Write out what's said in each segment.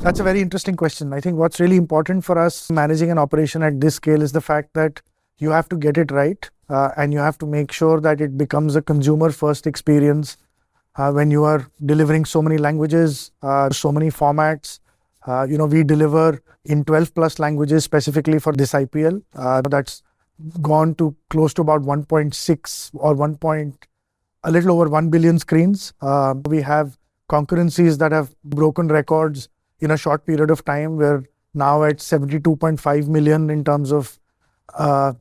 That's a very interesting question. I think what's really important for us managing an operation at this scale is the fact that you have to get it right and you have to make sure that it becomes a consumer first experience when you are delivering so many languages, so many formats. We deliver in 12 plus languages specifically for this IPL. That's gone to close to about 1.6 or a little over 1 billion screens. We have concurrencies that have broken records in a short period of time. We're now at 72.5 million in terms of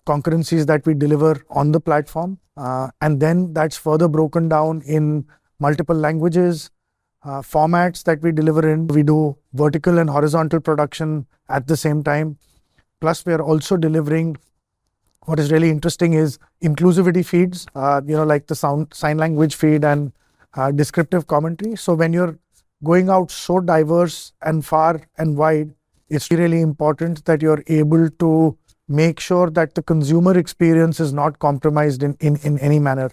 concurrencies that we deliver on the platform. And then that's further broken down in multiple languages, formats that we deliver in. We do vertical and horizontal production at the same time. Plus, we are also delivering what is really interesting is inclusivity feeds, like the sign language feed and descriptive commentary. So when you're going out so diverse and far and wide, it's really important that you're able to make sure that the consumer experience is not compromised in any manner.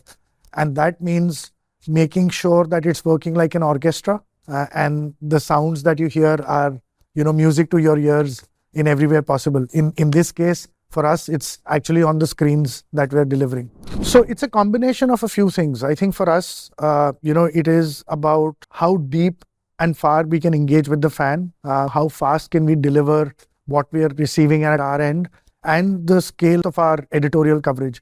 And that means making sure that it's working like an orchestra and the sounds that you hear are, music to your ears in every way possible. In this case, for us, it's actually on the screens that we're delivering. So it's a combination of a few things. I think for us, it is about how deep and far we can engage with the fan, how fast can we deliver what we are receiving at our end, and the scale of our editorial coverage.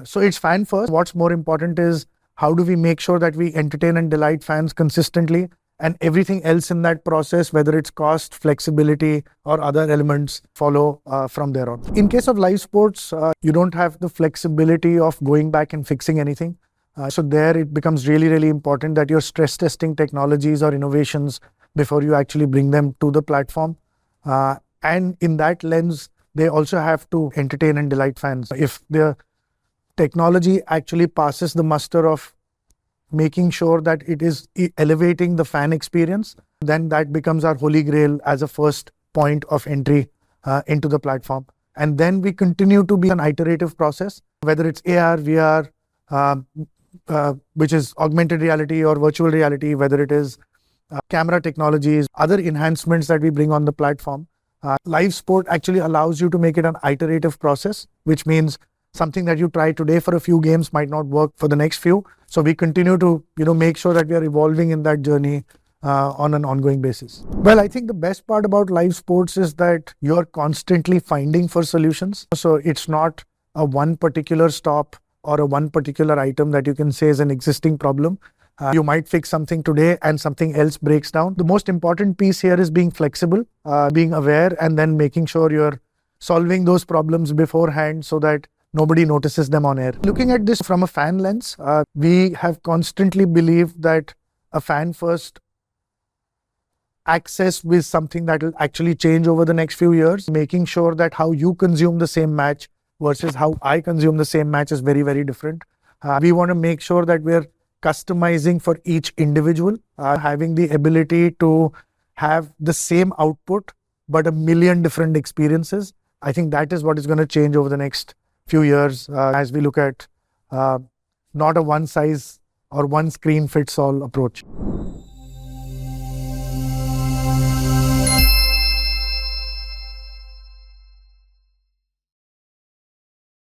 So it's fan first. What's more important is how do we make sure that we entertain and delight fans consistently, and everything else in that process, whether it's cost, flexibility, or other elements, follow from there on. In case of live sports, you don't have the flexibility of going back and fixing anything. So there it becomes really, really important that you're stress testing technologies or innovations before you actually bring them to the platform. And in that lens, they also have to entertain and delight fans. If the technology actually passes the muster of making sure that it is elevating the fan experience, then that becomes our holy grail as a first point of entry into the platform. And then we continue to be an iterative process, whether it's AR, VR, which is augmented reality or virtual reality, whether it is camera technologies, other enhancements that we bring on the platform. Live sport actually allows you to make it an iterative process, which means something that you try today for a few games might not work for the next few. So we continue to, make sure that we are evolving in that journey on an ongoing basis. Well, I think the best part about live sports is that you're constantly finding for solutions. So it's not a one particular stop or a one particular item that you can say is an existing problem. You might fix something today and something else breaks down. The most important piece here is being flexible, being aware, and then making sure you're solving those problems beforehand so that nobody notices them on air. Looking at this from a fan lens, we have constantly believed that a fan first access with something that will actually change over the next few years, making sure that how you consume the same match versus how I consume the same match is very, very different. We want to make sure that we're customizing for each individual, having the ability to have the same output, but a million different experiences. I think that is what is going to change over the next few years as we look at not a one size or one screen fits all approach.